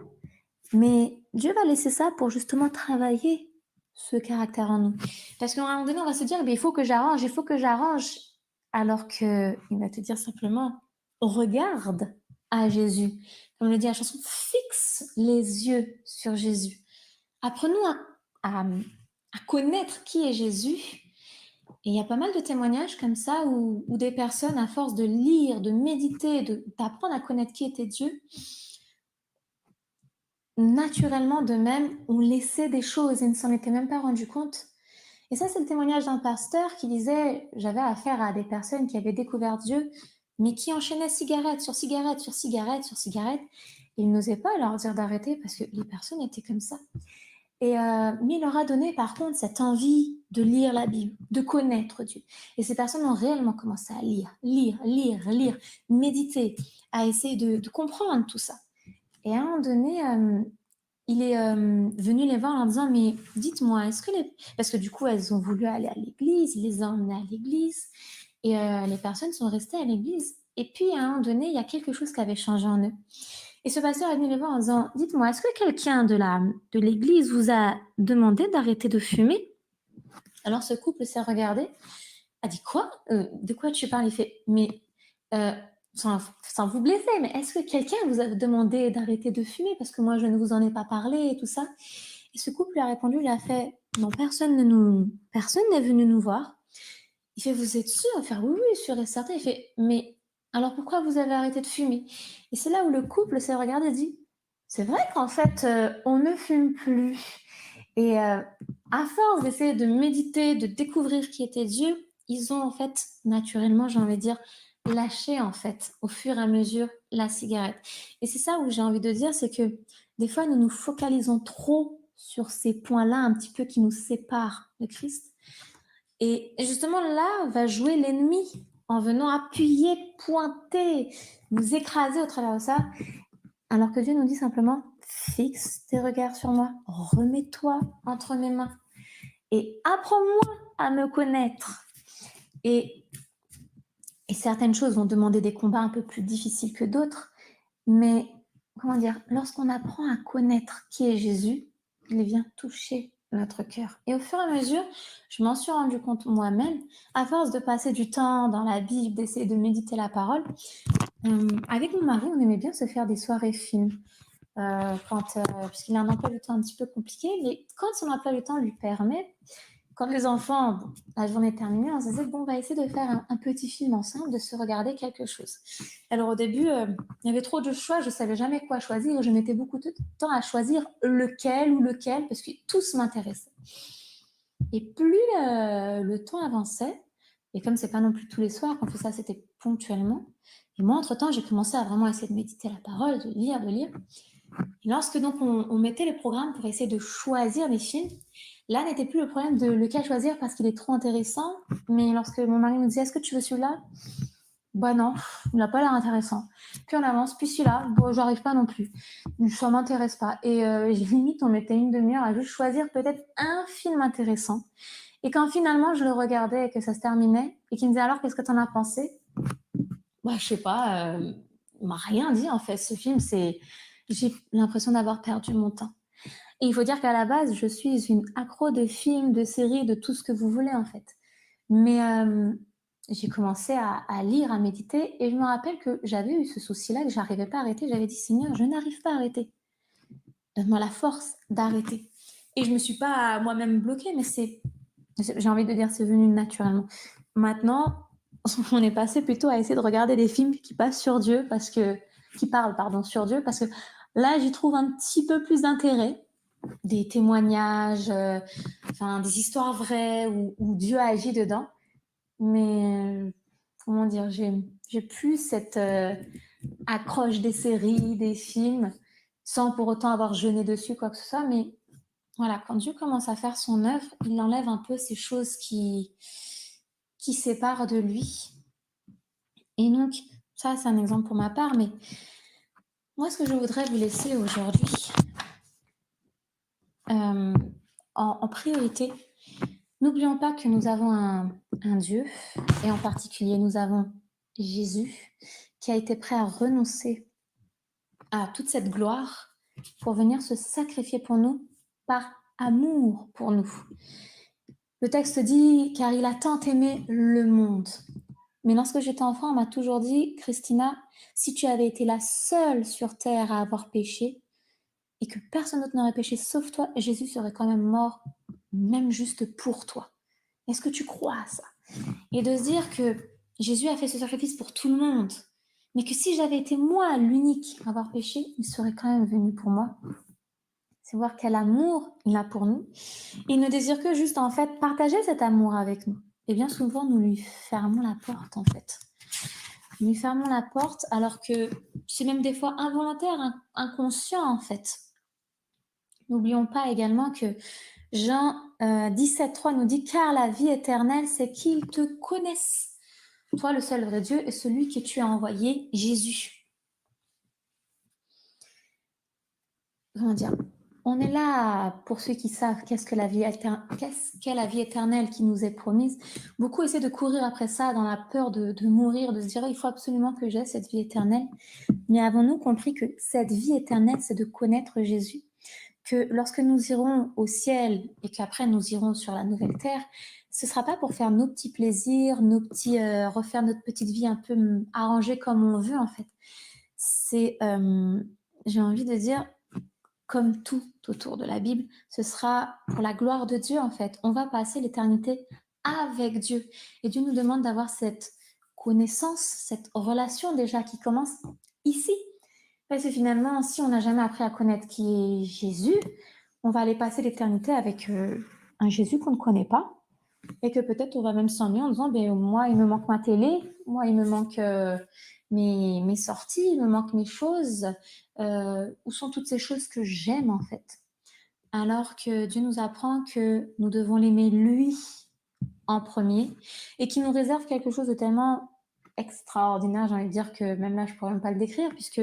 mais Dieu va laisser ça pour justement travailler ce caractère en nous. Parce qu'à un moment donné, on va se dire, il faut que j'arrange, alors qu'il va te dire simplement, regarde à Jésus. Comme le dit la chanson, fixe les yeux sur Jésus. Apprenons à connaître qui est Jésus. Et il y a pas mal de témoignages comme ça où des personnes, à force de lire, de méditer, d'apprendre à connaître qui était Dieu, naturellement de même, ont laissé des choses et ne s'en étaient même pas rendu compte. Et ça, c'est le témoignage d'un pasteur qui disait, j'avais affaire à des personnes qui avaient découvert Dieu, mais qui enchaînaient cigarette sur cigarette sur cigarette sur cigarette. Il n'osait pas leur dire d'arrêter parce que les personnes étaient comme ça. Mais il leur a donné par contre cette envie de lire la Bible, de connaître Dieu. Et ces personnes ont réellement commencé à lire, méditer, à essayer de comprendre tout ça. Et à un moment donné, il est venu les voir en leur disant, mais dites-moi, est-ce que Parce que du coup, elles ont voulu aller à l'église, il les a emmenées à l'église, et les personnes sont restées à l'église. Et puis, à un moment donné, il y a quelque chose qui avait changé en eux. Et ce pasteur est venu les voir en disant, dites-moi, est-ce que quelqu'un de l'église vous a demandé d'arrêter de fumer? Alors ce couple s'est regardé, a dit, quoi? De quoi tu parles? Il fait, mais sans vous blesser, mais est-ce que quelqu'un vous a demandé d'arrêter de fumer? Parce que moi, je ne vous en ai pas parlé et tout ça. Et ce couple lui a répondu, il a fait, non, personne n'est venu nous voir. Il fait, vous êtes sûr? Il fait, oui, oui, sûr et certain. Il fait, mais alors pourquoi vous avez arrêté de fumer? Et c'est là où le couple s'est regardé et dit, c'est vrai qu'en fait, on ne fume plus. Et à force d'essayer de méditer, de découvrir qui était Dieu, ils ont en fait, naturellement, j'ai envie de dire, lâché en fait, au fur et à mesure, la cigarette. Et c'est ça où j'ai envie de dire, c'est que des fois, nous nous focalisons trop sur ces points-là, un petit peu qui nous séparent de Christ. Et justement, là va jouer l'ennemi en venant appuyer, pointer, nous écraser au travers de ça. Alors que Dieu nous dit simplement, fixe tes regards sur moi, remets-toi entre mes mains et apprends-moi à me connaître. Et certaines choses vont demander des combats un peu plus difficiles que d'autres, mais comment dire, lorsqu'on apprend à connaître qui est Jésus, il vient toucher notre cœur. Et au fur et à mesure, je m'en suis rendu compte moi-même, à force de passer du temps dans la Bible, d'essayer de méditer la parole, avec mon mari, on aimait bien se faire des soirées films. Puisqu'il a un emploi du temps un petit peu compliqué, mais quand son emploi du temps lui permet, quand les enfants, la journée est terminée, on se disait, bon, on va essayer de faire un petit film ensemble, de se regarder quelque chose. Alors au début, il y avait trop de choix, je ne savais jamais quoi choisir, je mettais beaucoup de temps à choisir lequel, parce que tous m'intéressaient. Et plus le temps avançait, et comme c'est pas non plus tous les soirs qu'on fait ça, c'était ponctuellement, et moi, entre-temps, j'ai commencé à vraiment essayer de méditer la parole, de lire. Et lorsque donc on mettait les programmes pour essayer de choisir les films, là n'était plus le problème de lequel choisir parce qu'il est trop intéressant, mais lorsque mon mari nous disait, est-ce que tu veux celui-là? Bah non, il n'a pas l'air intéressant. Puis on avance, puis celui-là, bon, j'arrive pas non plus. Ça m'intéresse pas. Et limite, on mettait une demi-heure à juste choisir peut-être un film intéressant. Et quand finalement je le regardais et que ça se terminait, et qu'il me disait, alors qu'est-ce que tu en as pensé? Bah je sais pas, il m'a rien dit en fait. Ce film, j'ai l'impression d'avoir perdu mon temps. Et il faut dire qu'à la base, je suis une accro de films, de séries, de tout ce que vous voulez en fait. Mais j'ai commencé à lire, à méditer, et je me rappelle que j'avais eu ce souci-là, que j'arrivais pas à arrêter. J'avais dit, Seigneur, je n'arrive pas à arrêter. Donne-moi la force d'arrêter. Et je me suis pas moi-même bloquée, mais j'ai envie de dire, c'est venu naturellement. Maintenant, on est passé plutôt à essayer de regarder des films qui parlent sur Dieu, parce que là, j'y trouve un petit peu plus d'intérêt. Des témoignages, des histoires vraies où Dieu a agi dedans. Mais comment dire, j'ai plus cette accroche des séries, des films, sans pour autant avoir jeûné dessus, quoi que ce soit. Mais voilà, quand Dieu commence à faire son œuvre, il enlève un peu ces choses qui séparent de lui. Et donc, ça, c'est un exemple pour ma part, mais moi, ce que je voudrais vous laisser aujourd'hui, en priorité, n'oublions pas que nous avons un Dieu, et en particulier, nous avons Jésus, qui a été prêt à renoncer à toute cette gloire pour venir se sacrifier pour nous par amour pour nous. Le texte dit, car il a tant aimé le monde. Mais lorsque j'étais enfant, on m'a toujours dit, Christina, si tu avais été la seule sur terre à avoir péché et que personne d'autre n'aurait péché sauf toi, Jésus serait quand même mort, même juste pour toi. Est-ce que tu crois à ça? Et de se dire que Jésus a fait ce sacrifice pour tout le monde, mais que si j'avais été moi l'unique à avoir péché, il serait quand même venu pour moi. C'est voir quel amour il a pour nous. Il ne désire que juste, en fait, partager cet amour avec nous. Et bien souvent, nous lui fermons la porte, en fait. Nous lui fermons la porte, alors que c'est même des fois involontaire, inconscient, en fait. N'oublions pas également que Jean 17,3 nous dit « Car la vie éternelle, c'est qu'ils te connaissent, toi le seul vrai Dieu, et celui que tu as envoyé, Jésus. » Comment dire? On est là, pour ceux qui savent qu'est-ce qu'est la vie éternelle qui nous est promise. Beaucoup essaient de courir après ça dans la peur de mourir, de se dire « Il faut absolument que j'aie cette vie éternelle. » Mais avons-nous compris que cette vie éternelle, c'est de connaître Jésus? que lorsque nous irons au ciel et qu'après nous irons sur la nouvelle terre, ce ne sera pas pour faire nos petits plaisirs, refaire notre petite vie un peu arrangée comme on veut en fait. C'est, j'ai envie de dire, comme tout autour de la Bible, ce sera pour la gloire de Dieu en fait. On va passer l'éternité avec Dieu. Et Dieu nous demande d'avoir cette connaissance, cette relation déjà qui commence ici. Parce que finalement, si on n'a jamais appris à connaître qui est Jésus, on va aller passer l'éternité avec un Jésus qu'on ne connaît pas. Et que peut-être on va même s'ennuyer en disant, ben, moi, il me manque ma télé, moi, il me manque mes sorties, il me manque mes choses. Où sont toutes ces choses que j'aime en fait? Alors que Dieu nous apprend que nous devons l'aimer lui en premier et qu'il nous réserve quelque chose de tellement extraordinaire, j'ai envie de dire que même là, je ne pourrais même pas le décrire, puisque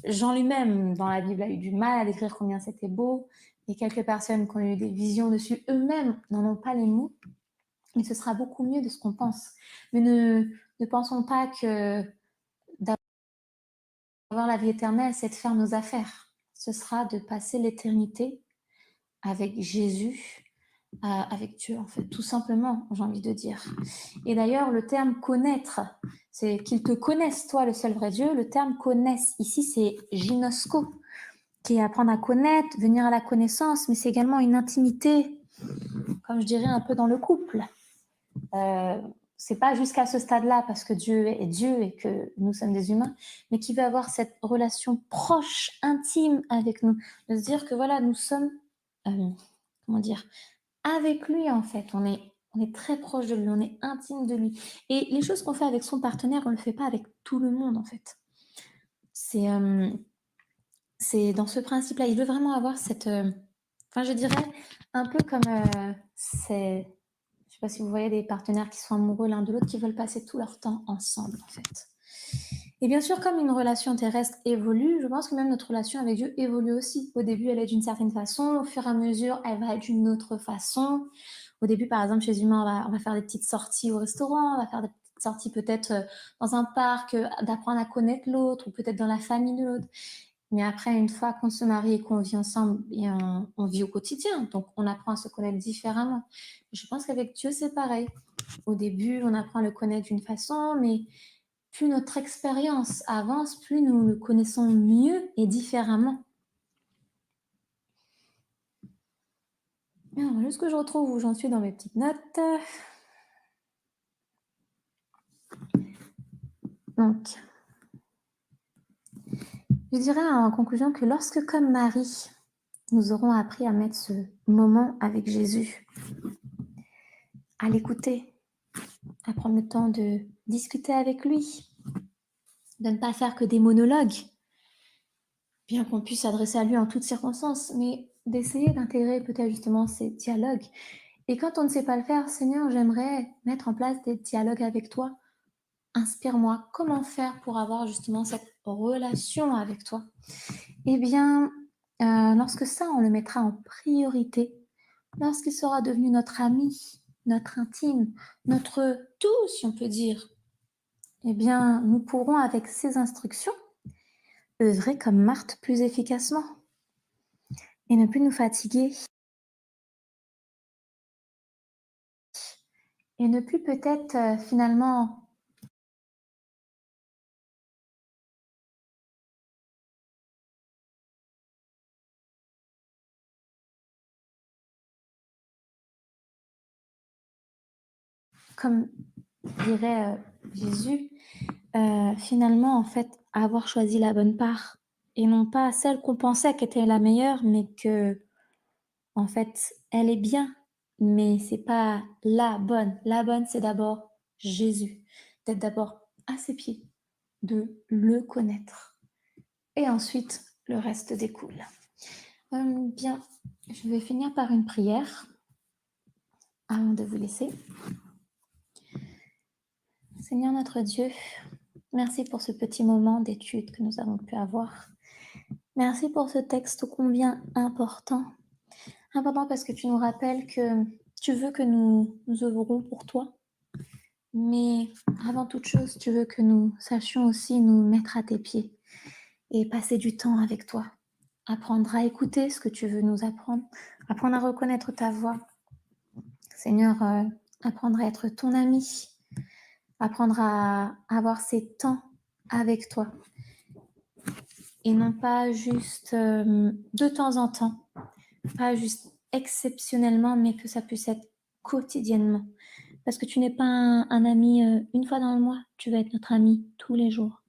Jean lui-même, dans la Bible, a eu du mal à décrire combien c'était beau, et quelques personnes qui ont eu des visions dessus eux-mêmes n'en ont pas les mots, mais ce sera beaucoup mieux de ce qu'on pense. Mais ne pensons pas que d'avoir la vie éternelle, c'est de faire nos affaires. Ce sera de passer l'éternité avec Jésus, avec Dieu, en fait, tout simplement, j'ai envie de dire. Et d'ailleurs, le terme connaître, c'est qu'ils te connaissent, toi, le seul vrai Dieu. Le terme connaissent, ici, c'est ginosko, qui est apprendre à connaître, venir à la connaissance, mais c'est également une intimité, comme je dirais, un peu dans le couple. C'est pas jusqu'à ce stade-là, parce que Dieu est Dieu et que nous sommes des humains, mais qui veut avoir cette relation proche, intime avec nous, de se dire que voilà, nous sommes, comment dire, avec lui en fait, on est très proche de lui, on est intime de lui. Et les choses qu'on fait avec son partenaire, on ne le fait pas avec tout le monde en fait. C'est dans ce principe-là. Il veut vraiment avoir cette... enfin, je dirais un peu comme... je sais pas si vous voyez des partenaires qui sont amoureux l'un de l'autre, qui veulent passer tout leur temps ensemble en fait. Et bien sûr, comme une relation terrestre évolue, je pense que même notre relation avec Dieu évolue aussi. Au début, elle est d'une certaine façon, au fur et à mesure, elle va être d'une autre façon. Au début, par exemple, chez Humain, on va faire des petites sorties au restaurant, on va faire des petites sorties peut-être dans un parc, d'apprendre à connaître l'autre, ou peut-être dans la famille de l'autre. Mais après, une fois qu'on se marie et qu'on vit ensemble, et on vit au quotidien, donc on apprend à se connaître différemment. Je pense qu'avec Dieu, c'est pareil. Au début, on apprend à le connaître d'une façon, mais plus notre expérience avance, plus nous le connaissons mieux et différemment. Alors, juste que je retrouve où j'en suis dans mes petites notes. Donc, je dirais en conclusion que lorsque, comme Marie, nous aurons appris à mettre ce moment avec Jésus, à l'écouter, à prendre le temps de discuter avec lui, de ne pas faire que des monologues, bien qu'on puisse s'adresser à lui en toutes circonstances, mais d'essayer d'intégrer peut-être justement ces dialogues. Et quand on ne sait pas le faire, Seigneur, j'aimerais mettre en place des dialogues avec toi. Inspire-moi. Comment faire pour avoir justement cette relation avec toi? Eh bien, lorsque ça, on le mettra en priorité, lorsqu'il sera devenu notre ami, notre intime, notre tout, si on peut dire, eh bien, nous pourrons, avec ces instructions, œuvrer comme Marthe plus efficacement et ne plus nous fatiguer et ne plus peut-être finalement comme dirait Jésus, finalement en fait avoir choisi la bonne part et non pas celle qu'on pensait qu'était la meilleure, mais que en fait elle est bien, mais c'est pas la bonne. La bonne, c'est d'abord Jésus, d'être d'abord à ses pieds, de le connaître et ensuite le reste découle. Bien, je vais finir par une prière avant de vous laisser. Seigneur notre Dieu, merci pour ce petit moment d'étude que nous avons pu avoir. Merci pour ce texte ô combien important. Important parce que tu nous rappelles que tu veux que nous œuvrons pour toi. Mais avant toute chose, tu veux que nous sachions aussi nous mettre à tes pieds et passer du temps avec toi. apprendre à écouter ce que tu veux nous apprendre, apprendre à reconnaître ta voix. Seigneur, apprendre à être ton ami, apprendre à avoir ces temps avec toi et non pas juste de temps en temps, pas juste exceptionnellement, mais que ça puisse être quotidiennement. Parce que tu n'es pas un ami une fois dans le mois, tu vas être notre ami tous les jours.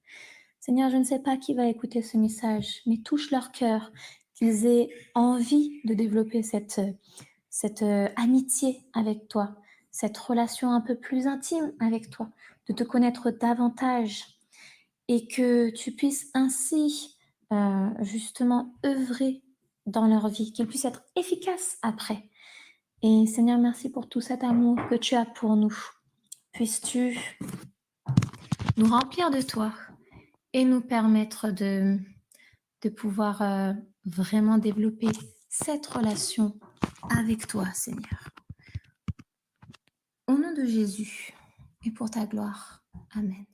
Seigneur, je ne sais pas qui va écouter ce message, mais touche leur cœur, qu'ils aient envie de développer cette amitié avec toi, cette relation un peu plus intime avec toi, de te connaître davantage et que tu puisses ainsi justement œuvrer dans leur vie, qu'ils puissent être efficaces après. Et Seigneur, merci pour tout cet amour que tu as pour nous. Puisses-tu nous remplir de toi et nous permettre de pouvoir vraiment développer cette relation avec toi, Seigneur. Au nom de Jésus et pour ta gloire. Amen.